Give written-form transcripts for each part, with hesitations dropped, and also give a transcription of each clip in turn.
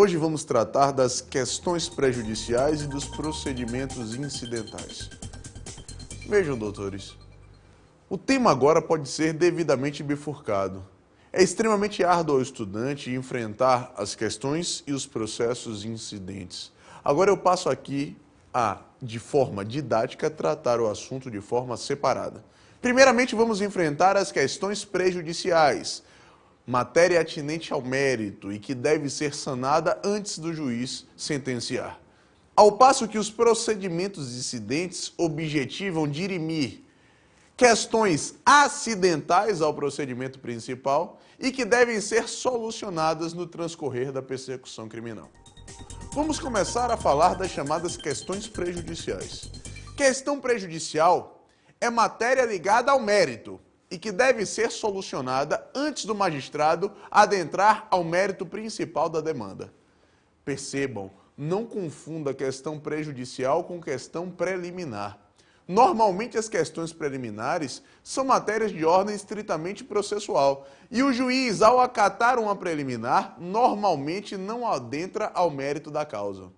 Hoje vamos tratar das questões prejudiciais e dos procedimentos incidentais. Vejam, doutores, o tema agora pode ser devidamente bifurcado. É extremamente árduo ao estudante enfrentar as questões e os processos incidentes. Agora eu passo aqui a, de forma didática, tratar o assunto de forma separada. Primeiramente, vamos enfrentar as questões prejudiciais, matéria atinente ao mérito e que deve ser sanada antes do juiz sentenciar. Ao passo que os procedimentos incidentes objetivam dirimir questões acidentais ao procedimento principal e que devem ser solucionadas no transcorrer da persecução criminal. Vamos começar a falar das chamadas questões prejudiciais. Questão prejudicial é matéria ligada ao mérito e que deve ser solucionada antes do magistrado adentrar ao mérito principal da demanda. Percebam, não confunda questão prejudicial com questão preliminar. Normalmente as questões preliminares são matérias de ordem estritamente processual e o juiz, ao acatar uma preliminar, normalmente não adentra ao mérito da causa.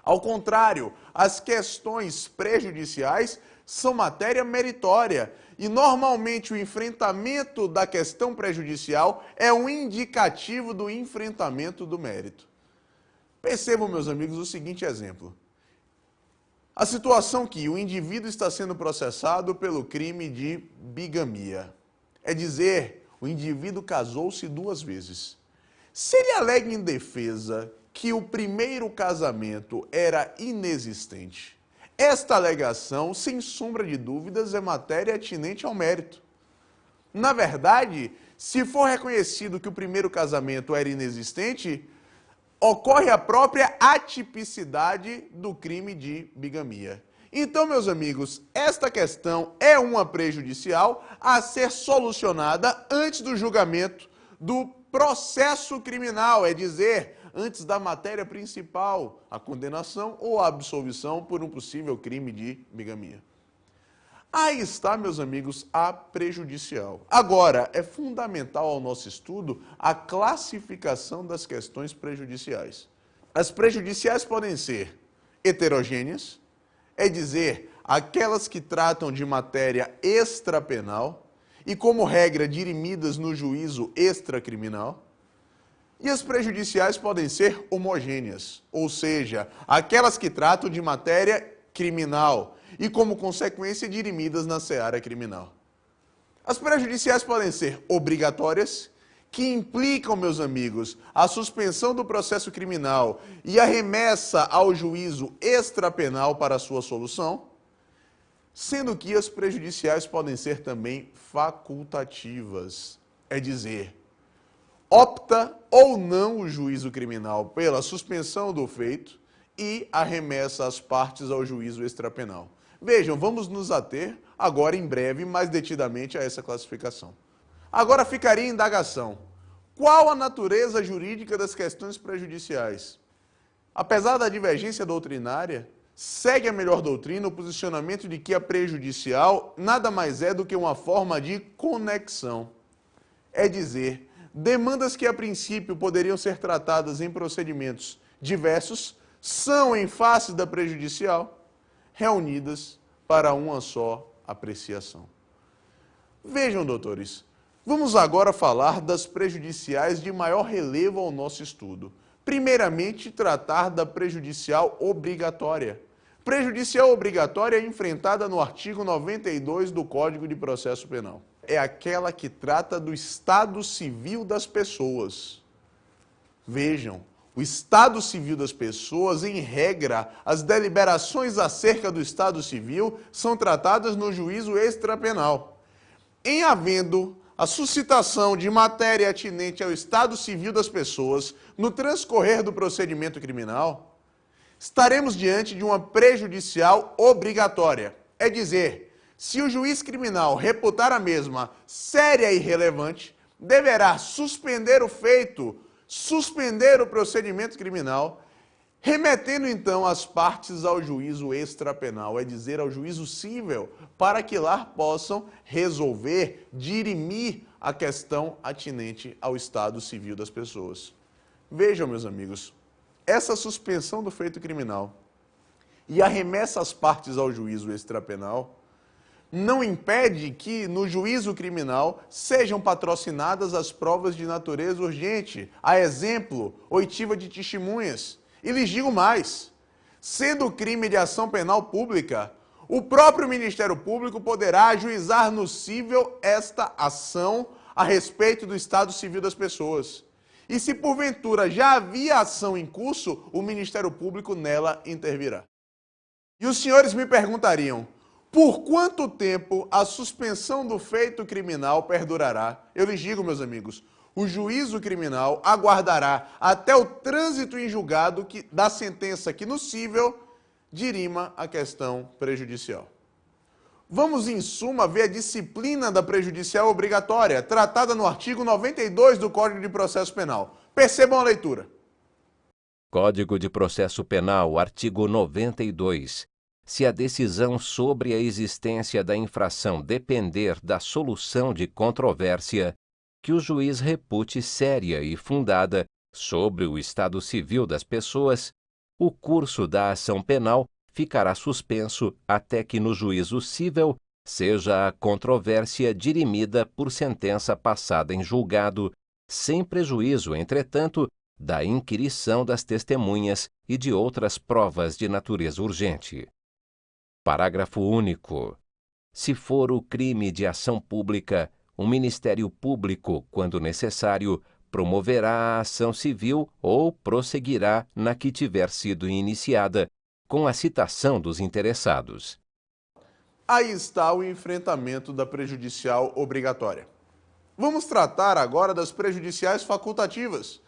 Ao contrário, as questões prejudiciais são matéria meritória e normalmente o enfrentamento da questão prejudicial é um indicativo do enfrentamento do mérito. Percebam, meus amigos, o seguinte exemplo. A situação que o indivíduo está sendo processado pelo crime de bigamia. É dizer, o indivíduo casou-se 2 vezes. Se ele alega em defesa que o primeiro casamento era inexistente, esta alegação, sem sombra de dúvidas, é matéria atinente ao mérito. Na verdade, se for reconhecido que o primeiro casamento era inexistente, ocorre a própria atipicidade do crime de bigamia. Então, meus amigos, esta questão é uma prejudicial a ser solucionada antes do julgamento do processo criminal, é dizer, antes da matéria principal, a condenação ou a absolvição por um possível crime de bigamia. Aí está, meus amigos, a prejudicial. Agora, é fundamental ao nosso estudo a classificação das questões prejudiciais. As prejudiciais podem ser heterogêneas, é dizer, aquelas que tratam de matéria extrapenal e, como regra, dirimidas no juízo extracriminal. E as prejudiciais podem ser homogêneas, ou seja, aquelas que tratam de matéria criminal e, como consequência, dirimidas na seara criminal. As prejudiciais podem ser obrigatórias, que implicam, meus amigos, a suspensão do processo criminal e a remessa ao juízo extrapenal para a sua solução, sendo que as prejudiciais podem ser também facultativas, é dizer, opta ou não o juízo criminal pela suspensão do feito e a remessa às partes ao juízo extrapenal. Vejam, vamos nos ater agora em breve, mais detidamente, a essa classificação. Agora ficaria a indagação. Qual a natureza jurídica das questões prejudiciais? Apesar da divergência doutrinária, segue a melhor doutrina o posicionamento de que a prejudicial nada mais é do que uma forma de conexão. É dizer, demandas que a princípio poderiam ser tratadas em procedimentos diversos são, em face da prejudicial, reunidas para uma só apreciação. Vejam, doutores, vamos agora falar das prejudiciais de maior relevo ao nosso estudo. Primeiramente, tratar da prejudicial obrigatória. Prejudicial obrigatória é enfrentada no artigo 92 do Código de Processo Penal. É aquela que trata do estado civil das pessoas. Vejam, o estado civil das pessoas, em regra, as deliberações acerca do estado civil são tratadas no juízo extrapenal. Em havendo a suscitação de matéria atinente ao estado civil das pessoas no transcorrer do procedimento criminal, estaremos diante de uma prejudicial obrigatória. É dizer, se o juiz criminal reputar a mesma séria e relevante, deverá suspender o feito, suspender o procedimento criminal, remetendo então as partes ao juízo extrapenal, é dizer, ao juízo cível, para que lá possam resolver, dirimir a questão atinente ao estado civil das pessoas. Vejam, meus amigos, essa suspensão do feito criminal e a remessa às partes ao juízo extrapenal não impede que, no juízo criminal, sejam patrocinadas as provas de natureza urgente, a exemplo, oitiva de testemunhas. E lhes digo mais, sendo crime de ação penal pública, o próprio Ministério Público poderá ajuizar nocível esta ação a respeito do estado civil das pessoas. E se porventura já havia ação em curso, o Ministério Público nela intervirá. E os senhores me perguntariam, por quanto tempo a suspensão do feito criminal perdurará? Eu lhes digo, meus amigos, o juízo criminal aguardará até o trânsito em julgado da sentença que nocível dirima a questão prejudicial. Vamos, em suma, ver a disciplina da prejudicial obrigatória, tratada no artigo 92 do Código de Processo Penal. Percebam a leitura. Código de Processo Penal, artigo 92. Se a decisão sobre a existência da infração depender da solução de controvérsia, que o juiz repute séria e fundada sobre o estado civil das pessoas, o curso da ação penal ficará suspenso até que no juízo cível seja a controvérsia dirimida por sentença passada em julgado, sem prejuízo, entretanto, da inquirição das testemunhas e de outras provas de natureza urgente. Parágrafo único. Se for o crime de ação pública, o Ministério Público, quando necessário, promoverá a ação civil ou prosseguirá na que tiver sido iniciada, com a citação dos interessados. Aí está o enfrentamento da prejudicial obrigatória. Vamos tratar agora das prejudiciais facultativas,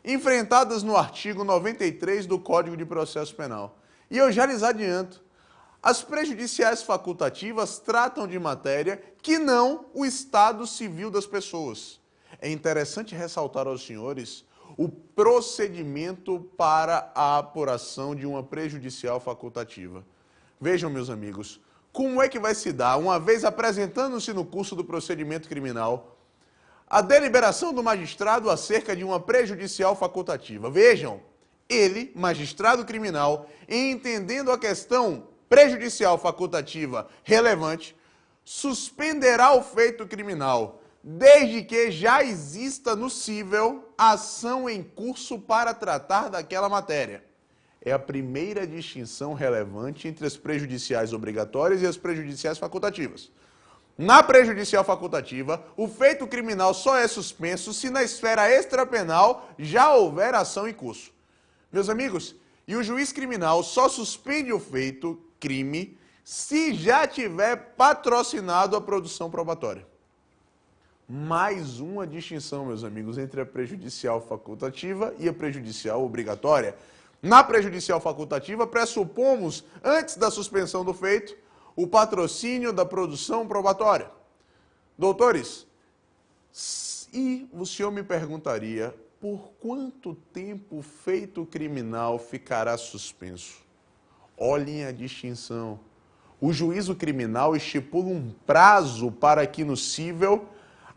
enfrentadas no artigo 93 do Código de Processo Penal. E eu já lhes adianto, as prejudiciais facultativas tratam de matéria que não o estado civil das pessoas. É interessante ressaltar aos senhores o procedimento para a apuração de uma prejudicial facultativa. Vejam, meus amigos, como é que vai se dar, uma vez apresentando-se no curso do procedimento criminal, a deliberação do magistrado acerca de uma prejudicial facultativa. Vejam, ele, magistrado criminal, entendendo a questão prejudicial facultativa relevante, suspenderá o feito criminal, desde que já exista no cível ação em curso para tratar daquela matéria. É a primeira distinção relevante entre as prejudiciais obrigatórias e as prejudiciais facultativas. Na prejudicial facultativa, o feito criminal só é suspenso se na esfera extrapenal já houver ação em curso. Meus amigos, e o juiz criminal só suspende o feito crime se já tiver patrocinado a produção probatória. Mais uma distinção, meus amigos, entre a prejudicial facultativa e a prejudicial obrigatória. Na prejudicial facultativa, pressupomos, antes da suspensão do feito, o patrocínio da produção probatória. Doutores, e o senhor me perguntaria, por quanto tempo o feito criminal ficará suspenso? Olhem a distinção. O juízo criminal estipula um prazo para que no cível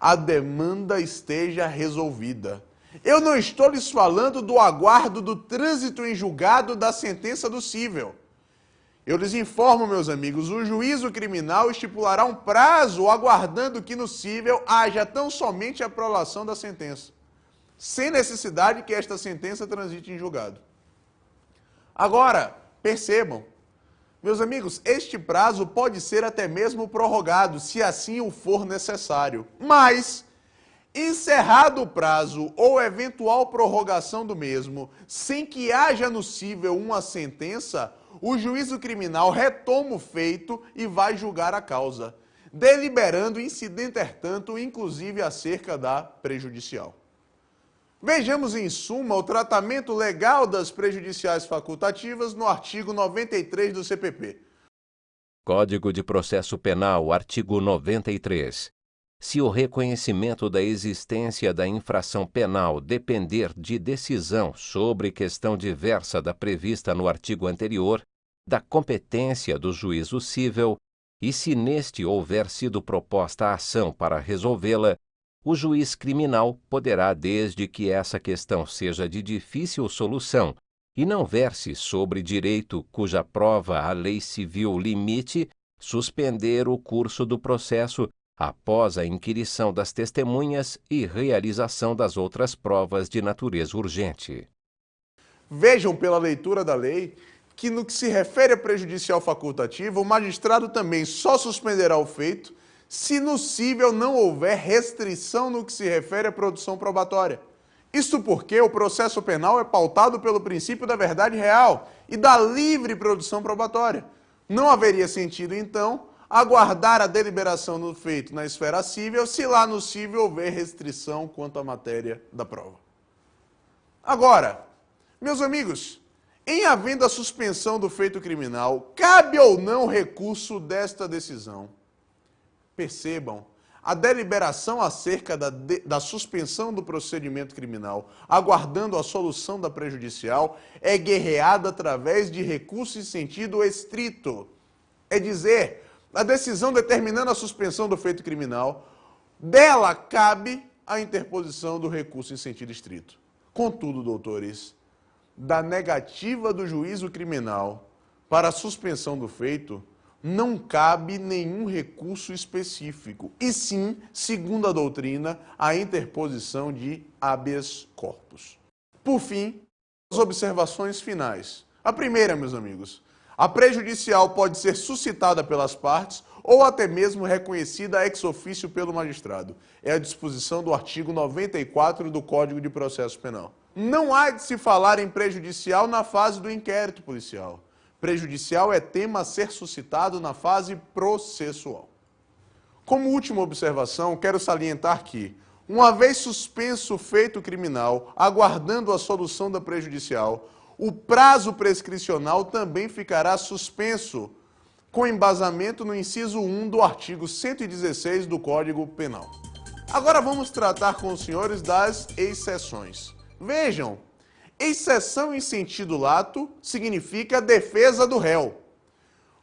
a demanda esteja resolvida. Eu não estou lhes falando do aguardo do trânsito em julgado da sentença do cível. Eu lhes informo, meus amigos, o juízo criminal estipulará um prazo aguardando que no cível haja tão somente a prolação da sentença, sem necessidade que esta sentença transite em julgado. Agora, percebam, meus amigos, este prazo pode ser até mesmo prorrogado, se assim o for necessário. Mas, encerrado o prazo ou eventual prorrogação do mesmo, sem que haja no cível uma sentença, o juízo criminal retoma o feito e vai julgar a causa, deliberando incidentertanto, inclusive acerca da prejudicial. Vejamos, em suma, o tratamento legal das prejudiciais facultativas no artigo 93 do CPP. Código de Processo Penal, artigo 93. Se o reconhecimento da existência da infração penal depender de decisão sobre questão diversa da prevista no artigo anterior, da competência do juízo cível, e se neste houver sido proposta a ação para resolvê-la, o juiz criminal poderá, desde que essa questão seja de difícil solução e não verse sobre direito cuja prova a lei civil limite, suspender o curso do processo após a inquirição das testemunhas e realização das outras provas de natureza urgente. Vejam pela leitura da lei que, no que se refere a prejudicial facultativo, o magistrado também só suspenderá o feito se no cível não houver restrição no que se refere à produção probatória. Isto porque o processo penal é pautado pelo princípio da verdade real e da livre produção probatória. Não haveria sentido, então, aguardar a deliberação do feito na esfera cível se lá no cível houver restrição quanto à matéria da prova. Agora, meus amigos, em havendo a suspensão do feito criminal, cabe ou não recurso desta decisão? Percebam, a deliberação acerca da suspensão do procedimento criminal, aguardando a solução da prejudicial, é guerreada através de recurso em sentido estrito. É dizer, a decisão determinando a suspensão do feito criminal, dela cabe a interposição do recurso em sentido estrito. Contudo, doutores, da negativa do juízo criminal para a suspensão do feito, não cabe nenhum recurso específico, e sim, segundo a doutrina, a interposição de habeas corpus. Por fim, as observações finais. A primeira, meus amigos, a prejudicial pode ser suscitada pelas partes ou até mesmo reconhecida ex officio pelo magistrado. É a disposição do artigo 94 do Código de Processo Penal. Não há de se falar em prejudicial na fase do inquérito policial. Prejudicial é tema a ser suscitado na fase processual. Como última observação, quero salientar que, uma vez suspenso o feito criminal, aguardando a solução da prejudicial, o prazo prescricional também ficará suspenso, com embasamento no inciso 1 do artigo 116 do Código Penal. Agora vamos tratar com os senhores das exceções. Vejam, exceção em sentido lato significa defesa do réu.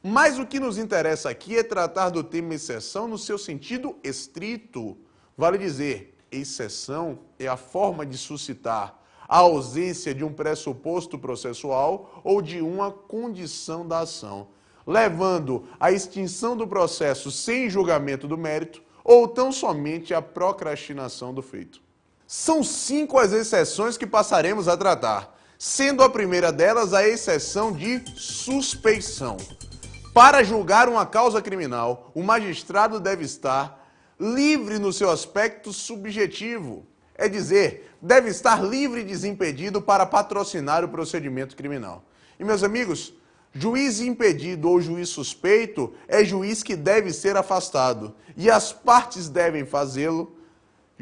Mas o que nos interessa aqui é tratar do tema exceção no seu sentido estrito. Vale dizer, exceção é a forma de suscitar a ausência de um pressuposto processual ou de uma condição da ação, levando à extinção do processo sem julgamento do mérito ou tão somente à procrastinação do feito. São 5 as exceções que passaremos a tratar, sendo a primeira delas a exceção de suspeição. Para julgar uma causa criminal, o magistrado deve estar livre no seu aspecto subjetivo, é dizer, deve estar livre e desimpedido para patrocinar o procedimento criminal. E, meus amigos, juiz impedido ou juiz suspeito é juiz que deve ser afastado, e as partes devem fazê-lo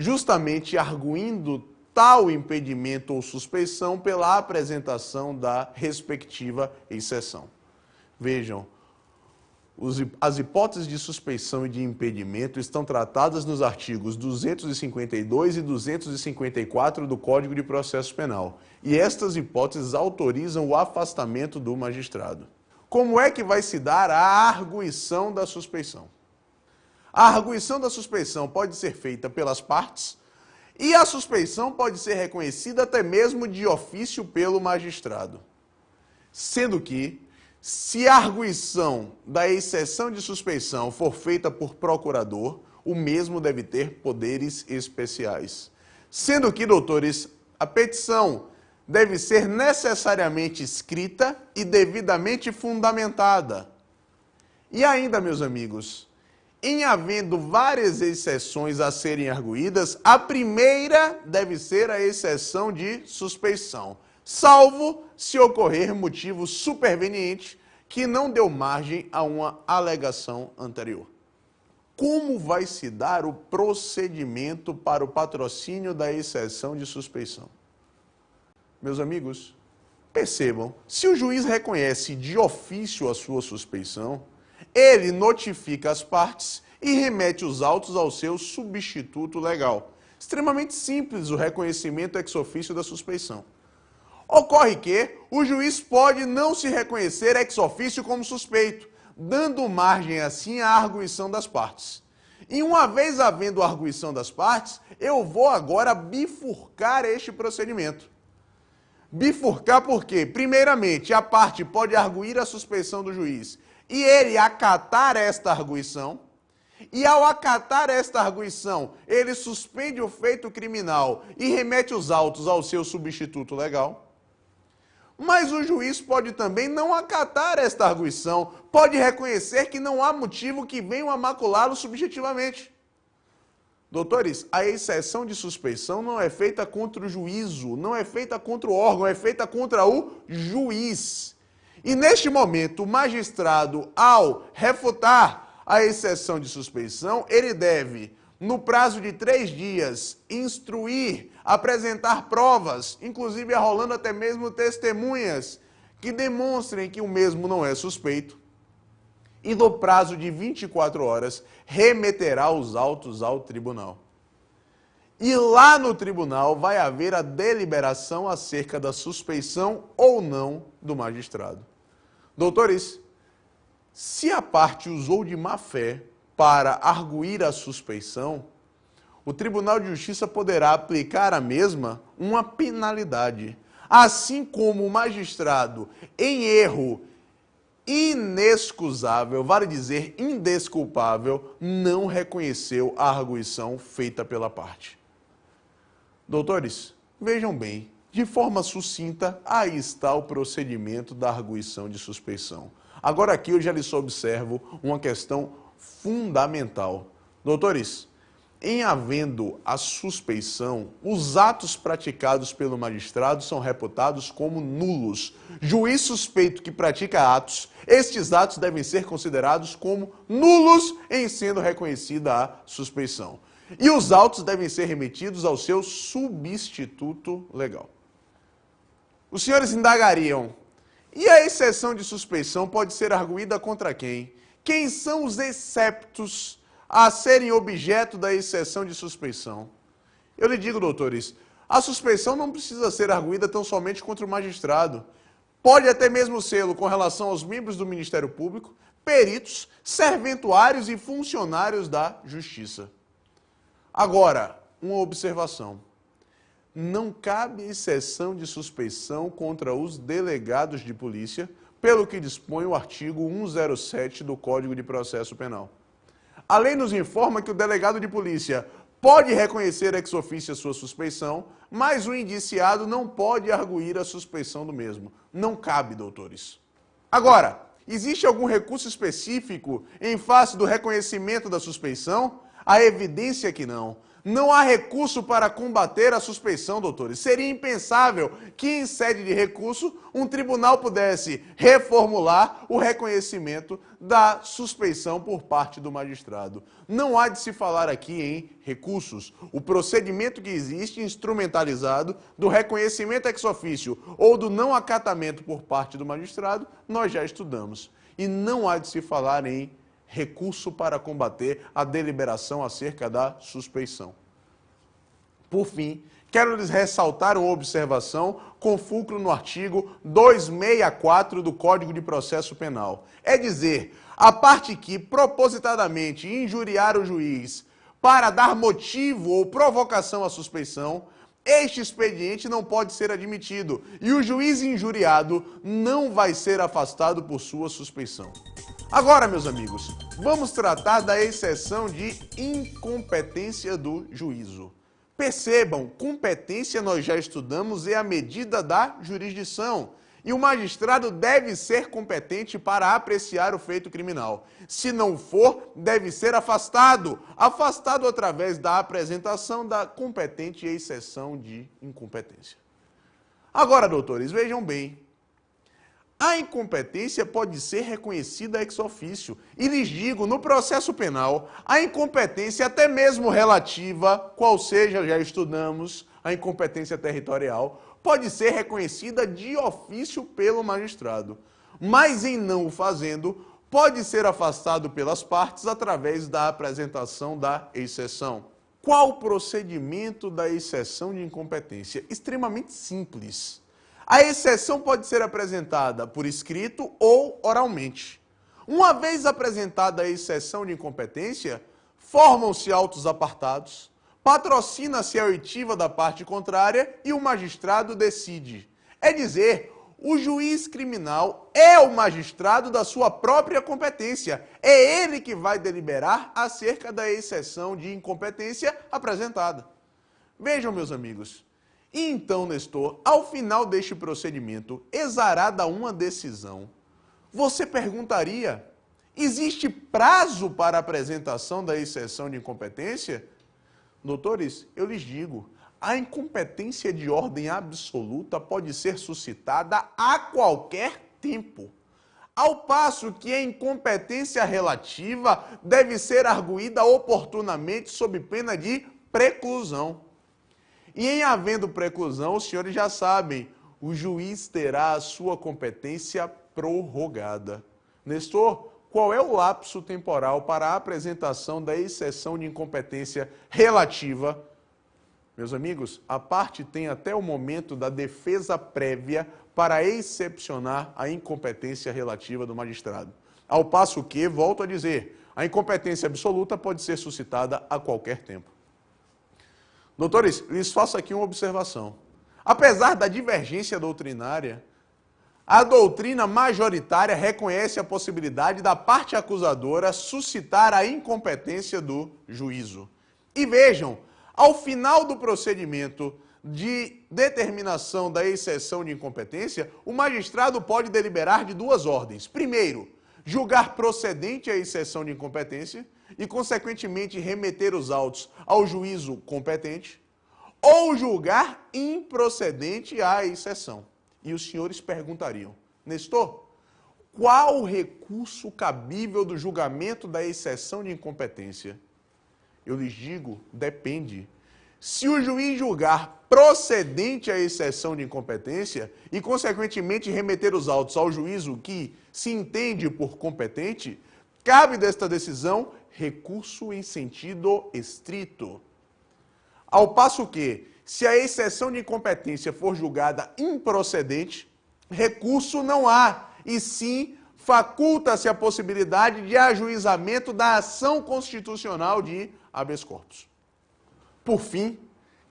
justamente arguindo tal impedimento ou suspeição pela apresentação da respectiva exceção. Vejam, as hipóteses de suspeição e de impedimento estão tratadas nos artigos 252 e 254 do Código de Processo Penal, e estas hipóteses autorizam o afastamento do magistrado. Como é que vai se dar a arguição da suspeição? A arguição da suspeição pode ser feita pelas partes e a suspeição pode ser reconhecida até mesmo de ofício pelo magistrado. Sendo que, se a arguição da exceção de suspeição for feita por procurador, o mesmo deve ter poderes especiais. Sendo que, doutores, a petição deve ser necessariamente escrita e devidamente fundamentada. E ainda, meus amigos, em havendo várias exceções a serem arguídas, a primeira deve ser a exceção de suspeição, salvo se ocorrer motivo superveniente que não deu margem a uma alegação anterior. Como vai se dar o procedimento para o patrocínio da exceção de suspeição? Meus amigos, percebam, se o juiz reconhece de ofício a sua suspeição, ele notifica as partes e remete os autos ao seu substituto legal. Extremamente simples o reconhecimento ex officio da suspeição. Ocorre que o juiz pode não se reconhecer ex officio como suspeito, dando margem assim à arguição das partes. E uma vez havendo arguição das partes, eu vou agora bifurcar este procedimento. Bifurcar por quê? Primeiramente, a parte pode arguir a suspeição do juiz e ele acatar esta arguição. E ao acatar esta arguição, ele suspende o feito criminal e remete os autos ao seu substituto legal. Mas o juiz pode também não acatar esta arguição, pode reconhecer que não há motivo que venha a maculá-lo subjetivamente. Doutores, a exceção de suspeição não é feita contra o juízo, não é feita contra o órgão, é feita contra o juiz. E neste momento, o magistrado, ao refutar a exceção de suspeição, ele deve, no prazo de 3 dias, instruir, apresentar provas, inclusive arrolando até mesmo testemunhas, que demonstrem que o mesmo não é suspeito. E no prazo de 24 horas, remeterá os autos ao tribunal. E lá no tribunal vai haver a deliberação acerca da suspeição ou não do magistrado. Doutores, se a parte usou de má-fé para arguir a suspeição, o Tribunal de Justiça poderá aplicar à mesma uma penalidade, assim como o magistrado, em erro inexcusável, vale dizer indesculpável, não reconheceu a arguição feita pela parte. Doutores, vejam bem, de forma sucinta, aí está o procedimento da arguição de suspeição. Agora aqui eu já lhes observo uma questão fundamental. Doutores, em havendo a suspeição, os atos praticados pelo magistrado são reputados como nulos. Juiz suspeito que pratica atos, estes atos devem ser considerados como nulos em sendo reconhecida a suspeição. E os autos devem ser remetidos ao seu substituto legal. Os senhores indagariam, e a exceção de suspeição pode ser arguída contra quem? Quem são os exceptos a serem objeto da exceção de suspeição? Eu lhe digo, doutores, a suspeição não precisa ser arguída tão somente contra o magistrado. Pode até mesmo sê-lo com relação aos membros do Ministério Público, peritos, serventuários e funcionários da Justiça. Agora, uma observação. Não cabe exceção de suspeição contra os delegados de polícia, pelo que dispõe o artigo 107 do Código de Processo Penal. A lei nos informa que o delegado de polícia pode reconhecer ex officio a sua suspeição, mas o indiciado não pode arguir a suspeição do mesmo. Não cabe, doutores. Agora, existe algum recurso específico em face do reconhecimento da suspeição? A evidência é que não. Não há recurso para combater a suspeição, doutores. Seria impensável que, em sede de recurso, um tribunal pudesse reformular o reconhecimento da suspeição por parte do magistrado. Não há de se falar aqui em recursos. O procedimento que existe, instrumentalizado, do reconhecimento ex officio ou do não acatamento por parte do magistrado, nós já estudamos. E não há de se falar em recurso para combater a deliberação acerca da suspeição. Por fim, quero lhes ressaltar uma observação com fulcro no artigo 264 do Código de Processo Penal. É dizer, a parte que propositadamente injuriar o juiz para dar motivo ou provocação à suspeição, este expediente não pode ser admitido e o juiz injuriado não vai ser afastado por sua suspeição. Agora, meus amigos, vamos tratar da exceção de incompetência do juízo. Percebam, competência nós já estudamos, é a medida da jurisdição. E o magistrado deve ser competente para apreciar o feito criminal. Se não for, deve ser afastado. Afastado através da apresentação da competente exceção de incompetência. Agora, doutores, vejam bem. A incompetência pode ser reconhecida ex officio. E lhes digo, no processo penal, a incompetência até mesmo relativa, qual seja, já estudamos, a incompetência territorial, pode ser reconhecida de ofício pelo magistrado. Mas em não o fazendo, pode ser afastado pelas partes através da apresentação da exceção. Qual o procedimento da exceção de incompetência? Extremamente simples. A exceção pode ser apresentada por escrito ou oralmente. Uma vez apresentada a exceção de incompetência, formam-se autos apartados, patrocina-se a oitiva da parte contrária e o magistrado decide. É dizer, o juiz criminal é o magistrado da sua própria competência. É ele que vai deliberar acerca da exceção de incompetência apresentada. Vejam, meus amigos. E então, Nestor, ao final deste procedimento, exarada uma decisão, você perguntaria, existe prazo para a apresentação da exceção de incompetência? Doutores, eu lhes digo, a incompetência de ordem absoluta pode ser suscitada a qualquer tempo, ao passo que a incompetência relativa deve ser arguída oportunamente sob pena de preclusão. E em havendo preclusão, os senhores já sabem, o juiz terá a sua competência prorrogada. Nestor, qual é o lapso temporal para a apresentação da exceção de incompetência relativa? Meus amigos, a parte tem até o momento da defesa prévia para excepcionar a incompetência relativa do magistrado. Ao passo que, volto a dizer, a incompetência absoluta pode ser suscitada a qualquer tempo. Doutores, lhes faço aqui uma observação. Apesar da divergência doutrinária, a doutrina majoritária reconhece a possibilidade da parte acusadora suscitar a incompetência do juízo. E vejam, ao final do procedimento de determinação da exceção de incompetência, o magistrado pode deliberar de duas ordens. Primeiro, julgar procedente a exceção de incompetência e, consequentemente, remeter os autos ao juízo competente, ou julgar improcedente a exceção. E os senhores perguntariam, Nestor, qual o recurso cabível do julgamento da exceção de incompetência? Eu lhes digo, depende. Se o juiz julgar procedente a exceção de incompetência e, consequentemente, remeter os autos ao juízo que se entende por competente, cabe desta decisão recurso em sentido estrito. Ao passo que, se a exceção de incompetência for julgada improcedente, recurso não há, e sim faculta-se a possibilidade de ajuizamento da ação constitucional de habeas corpus. Por fim,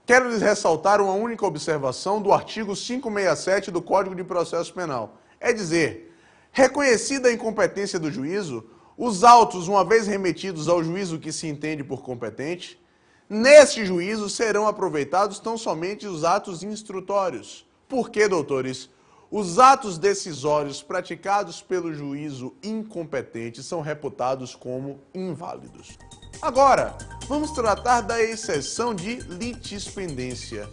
quero lhes ressaltar uma única observação do artigo 567 do Código de Processo Penal. É dizer, reconhecida a incompetência do juízo, os autos, uma vez remetidos ao juízo que se entende por competente, neste juízo serão aproveitados tão somente os atos instrutórios. Por quê, doutores? Os atos decisórios praticados pelo juízo incompetente são reputados como inválidos. Agora, vamos tratar da exceção de litispendência.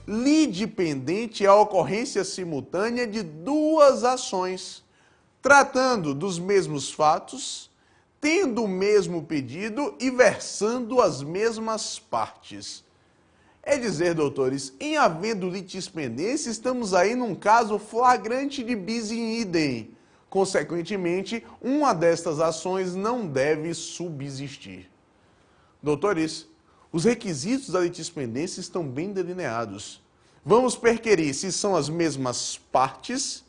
Lidipendente é a ocorrência simultânea de duas ações, tratando dos mesmos fatos, tendo o mesmo pedido e versando as mesmas partes. É dizer, doutores, em havendo litispendência, estamos aí num caso flagrante de bis in idem. Consequentemente, uma destas ações não deve subsistir. Doutores, os requisitos da litispendência estão bem delineados. Vamos perquirir se são as mesmas partes,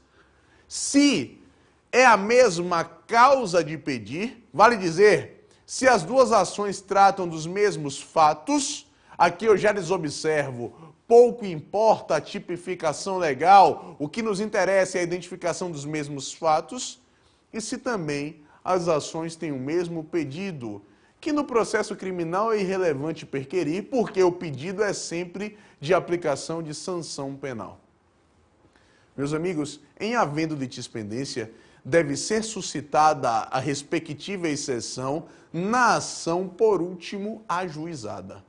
se é a mesma causa de pedir, vale dizer, se as duas ações tratam dos mesmos fatos. Aqui eu já lhes observo, pouco importa a tipificação legal, o que nos interessa é a identificação dos mesmos fatos, e se também as ações têm o mesmo pedido, que no processo criminal é irrelevante perquirir, porque o pedido é sempre de aplicação de sanção penal. Meus amigos, em havendo litispendência, deve ser suscitada a respectiva exceção na ação por último ajuizada.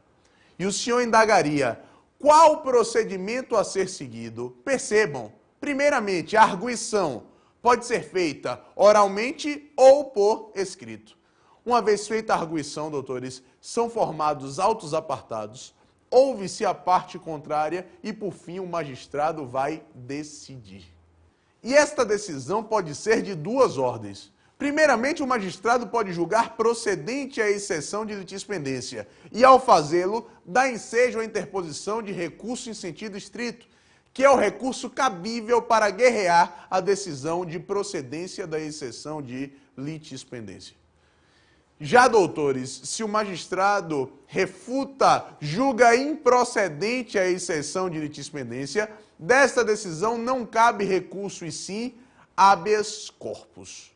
E o senhor indagaria, qual o procedimento a ser seguido? Percebam, primeiramente, a arguição pode ser feita oralmente ou por escrito. Uma vez feita a arguição, doutores, são formados autos apartados, ouve-se a parte contrária e, por fim, o magistrado vai decidir. E esta decisão pode ser de duas ordens. Primeiramente, o magistrado pode julgar procedente a exceção de litispendência e, ao fazê-lo, dá ensejo à interposição de recurso em sentido estrito, que é o recurso cabível para guerrear a decisão de procedência da exceção de litispendência. Já, doutores, se o magistrado refuta, julga improcedente a exceção de litispendência, desta decisão não cabe recurso e sim habeas corpus.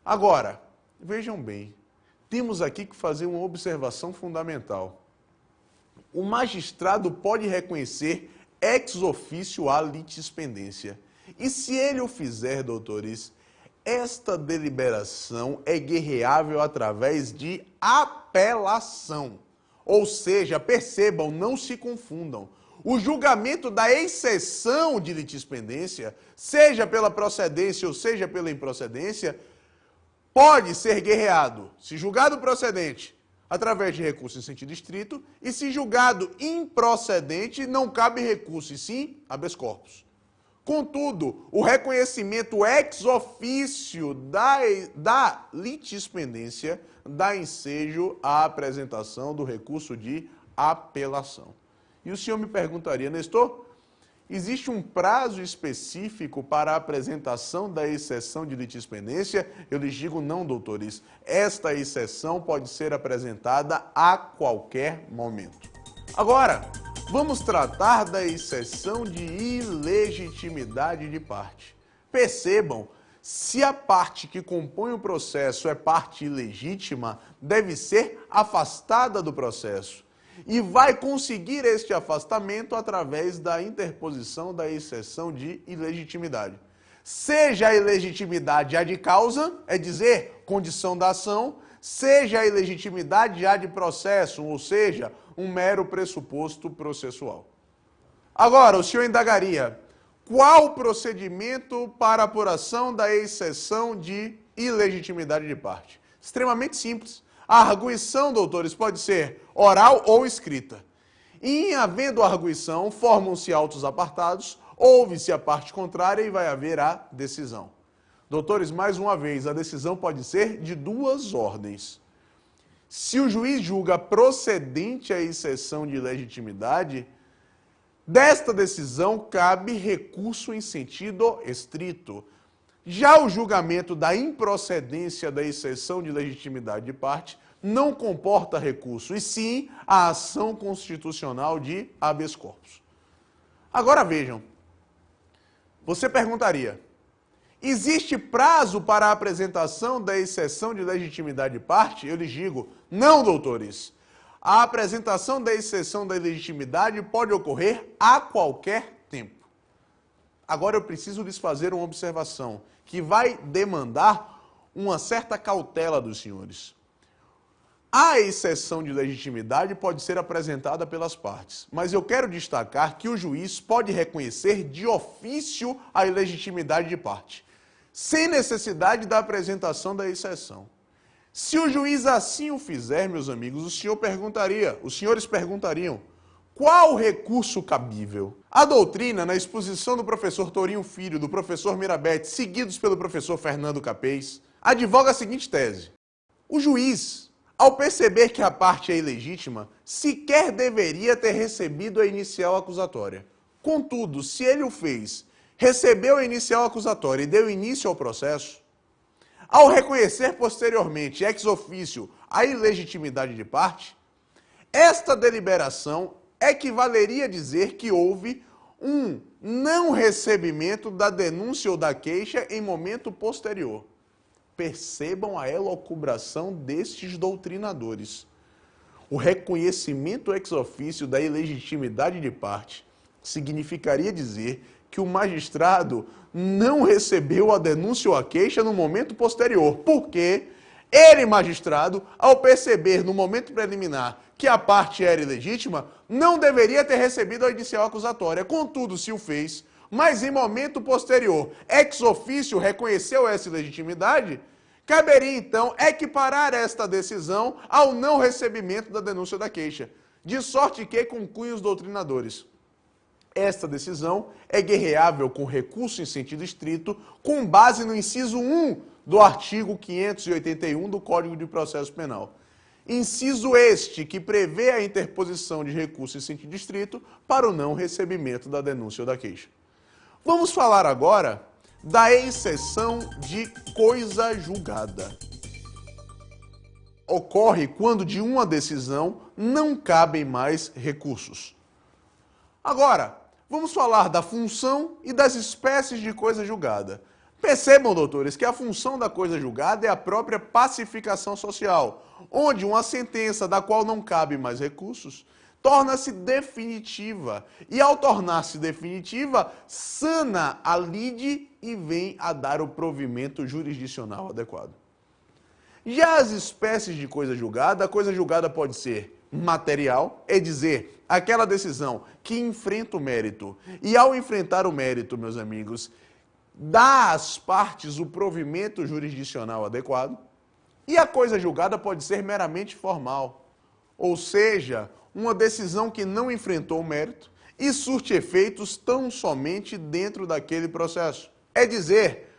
Agora, vejam bem, temos aqui que fazer uma observação fundamental. O magistrado pode reconhecer ex officio a litispendência. E se ele o fizer, doutores, esta deliberação é guerreável através de apelação. Ou seja, percebam, não se confundam. O julgamento da exceção de litispendência, seja pela procedência ou seja pela improcedência, pode ser guerreado, se julgado procedente, através de recurso em sentido estrito, e se julgado improcedente, não cabe recurso, e sim habeas corpus. Contudo, o reconhecimento ex officio da litispendência dá ensejo à apresentação do recurso de apelação. E o senhor me perguntaria, Nestor, existe um prazo específico para a apresentação da exceção de litispendência? Eu lhes digo não, doutores. Esta exceção pode ser apresentada a qualquer momento. Agora, vamos tratar da exceção de ilegitimidade de parte. Percebam, se a parte que compõe o processo é parte ilegítima, deve ser afastada do processo. E vai conseguir este afastamento através da interposição da exceção de ilegitimidade. Seja a ilegitimidade a de causa, é dizer, condição da ação, seja a ilegitimidade a de processo, ou seja, um mero pressuposto processual. Agora, o senhor indagaria, qual o procedimento para apuração da exceção de ilegitimidade de parte? Extremamente simples. A arguição, doutores, pode ser oral ou escrita. Em havendo arguição, formam-se autos apartados, ouve-se a parte contrária e vai haver a decisão. Doutores, mais uma vez, a decisão pode ser de duas ordens. Se o juiz julga procedente a exceção de legitimidade, desta decisão cabe recurso em sentido estrito. Já o julgamento da improcedência da exceção de legitimidade de parte não comporta recurso, e sim a ação constitucional de habeas corpus. Agora vejam, você perguntaria, existe prazo para a apresentação da exceção de legitimidade de parte? Eu lhes digo, não, doutores. A apresentação da exceção da legitimidade pode ocorrer a qualquer tempo. Agora eu preciso lhes fazer uma observação que vai demandar uma certa cautela dos senhores. A exceção de legitimidade pode ser apresentada pelas partes, mas eu quero destacar que o juiz pode reconhecer de ofício a ilegitimidade de parte, sem necessidade da apresentação da exceção. Se o juiz assim o fizer, meus amigos, os senhores perguntariam, qual o recurso cabível? A doutrina, na exposição do professor Tourinho Filho, do professor Mirabete, seguidos pelo professor Fernando Capês, advoga a seguinte tese. O juiz, ao perceber que a parte é ilegítima, sequer deveria ter recebido a inicial acusatória. Contudo, se ele o fez, recebeu a inicial acusatória e deu início ao processo, ao reconhecer posteriormente, ex officio, a ilegitimidade de parte, esta deliberação equivaleria a dizer que houve um não recebimento da denúncia ou da queixa em momento posterior. Percebam a elucubração destes doutrinadores. O reconhecimento ex officio da ilegitimidade de parte significaria dizer que o magistrado não recebeu a denúncia ou a queixa no momento posterior, porque ele, magistrado, ao perceber no momento preliminar que a parte era ilegítima, não deveria ter recebido a inicial acusatória. Contudo, se o fez, mas em momento posterior, ex officio reconheceu essa ilegitimidade, caberia então equiparar esta decisão ao não recebimento da denúncia ou da queixa, de sorte que, concluem os doutrinadores, esta decisão é guerreável com recurso em sentido estrito, com base no inciso 1 do artigo 581 do Código de Processo Penal. Inciso este que prevê a interposição de recurso em sentido estrito para o não recebimento da denúncia ou da queixa. Vamos falar agora da exceção de coisa julgada. ocorre quando de uma decisão não cabem mais recursos. Agora, vamos falar da função e das espécies de coisa julgada. Percebam, doutores, que a função da coisa julgada é a própria pacificação social, onde uma sentença da qual não cabe mais recursos torna-se definitiva. E ao tornar-se definitiva, sana a lide e vem a dar o provimento jurisdicional adequado. Já as espécies de coisa julgada, a coisa julgada pode ser material, é dizer, aquela decisão que enfrenta o mérito. E ao enfrentar o mérito, meus amigos, dá às partes o provimento jurisdicional adequado. E a coisa julgada pode ser meramente formal, ou seja, uma decisão que não enfrentou o mérito e surte efeitos tão somente dentro daquele processo. É dizer,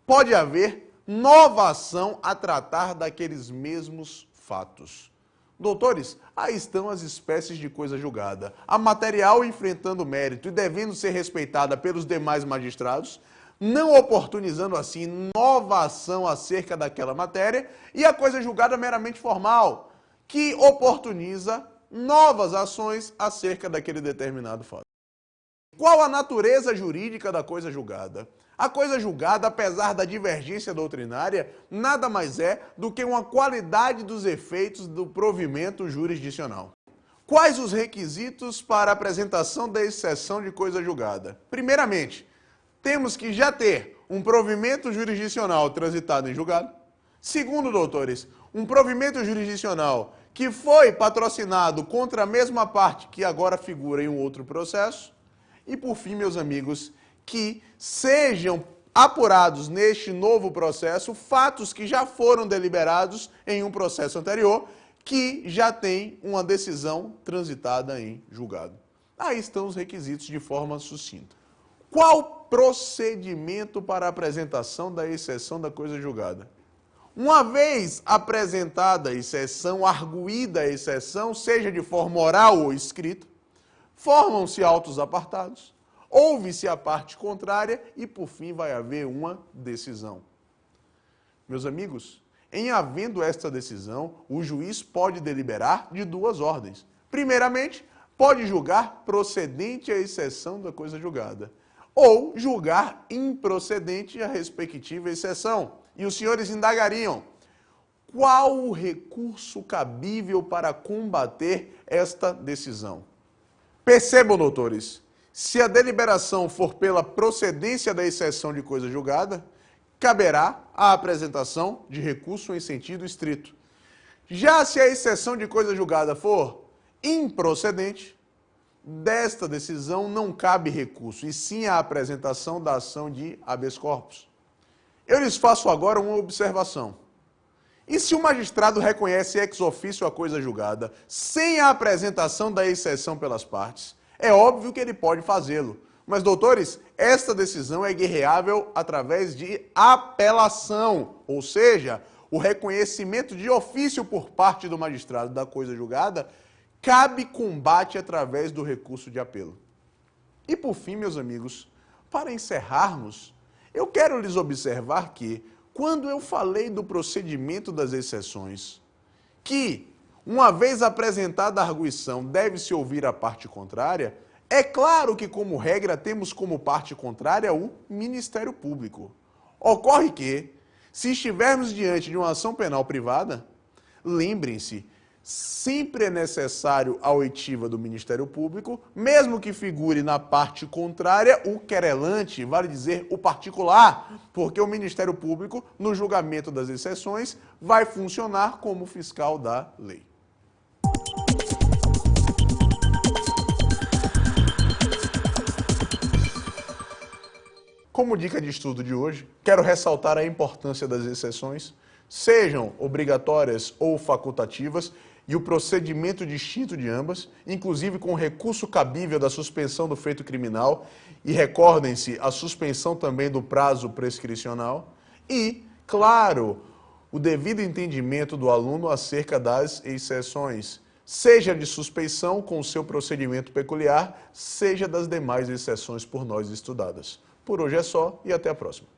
pode haver nova ação a tratar daqueles mesmos fatos. Doutores, aí estão as espécies de coisa julgada. A material enfrentando o mérito e devendo ser respeitada pelos demais magistrados, não oportunizando assim nova ação acerca daquela matéria, e a coisa julgada meramente formal, que oportuniza novas ações acerca daquele determinado fato. Qual a natureza jurídica da coisa julgada? A coisa julgada, apesar da divergência doutrinária, nada mais é do que uma qualidade dos efeitos do provimento jurisdicional. Quais os requisitos para a apresentação da exceção de coisa julgada? Primeiramente, temos que já ter um provimento jurisdicional transitado em julgado. Segundo, doutores, um provimento jurisdicional que foi patrocinado contra a mesma parte que agora figura em um outro processo. E por fim, meus amigos, que sejam apurados neste novo processo fatos que já foram deliberados em um processo anterior, que já tem uma decisão transitada em julgado. Aí estão os requisitos de forma sucinta. Qual procedimento para a apresentação da exceção da coisa julgada? Uma vez apresentada a exceção, arguída a exceção, seja de forma oral ou escrita, formam-se autos apartados, ouve-se a parte contrária e, por fim, vai haver uma decisão. Meus amigos, em havendo esta decisão, o juiz pode deliberar de duas ordens. Primeiramente, pode julgar procedente a exceção da coisa julgada, ou julgar improcedente a respectiva exceção. E os senhores indagariam, qual o recurso cabível para combater esta decisão? Percebam, doutores, se a deliberação for pela procedência da exceção de coisa julgada, caberá a apresentação de recurso em sentido estrito. Já se a exceção de coisa julgada for improcedente, desta decisão não cabe recurso, e sim a apresentação da ação de habeas corpus. Eu lhes faço agora uma observação. E se o magistrado reconhece ex officio a coisa julgada, sem a apresentação da exceção pelas partes, é óbvio que ele pode fazê-lo. Mas, doutores, esta decisão é guerreável através de apelação, ou seja, o reconhecimento de ofício por parte do magistrado da coisa julgada cabe combate através do recurso de apelo. E por fim, meus amigos, para encerrarmos, eu quero lhes observar que, quando eu falei do procedimento das exceções, que, uma vez apresentada a arguição, deve-se ouvir a parte contrária, é claro que, como regra, temos como parte contrária o Ministério Público. Ocorre que, se estivermos diante de uma ação penal privada, lembrem-se, sempre é necessário a oitiva do Ministério Público, mesmo que figure na parte contrária o querelante, vale dizer, o particular, porque o Ministério Público, no julgamento das exceções, vai funcionar como fiscal da lei. Como dica de estudo de hoje, quero ressaltar a importância das exceções, sejam obrigatórias ou facultativas, e o procedimento distinto de ambas, inclusive com recurso cabível da suspensão do feito criminal, e recordem-se, a suspensão também do prazo prescricional, e, claro, o devido entendimento do aluno acerca das exceções, seja de suspeição com o seu procedimento peculiar, seja das demais exceções por nós estudadas. Por hoje é só e até a próxima.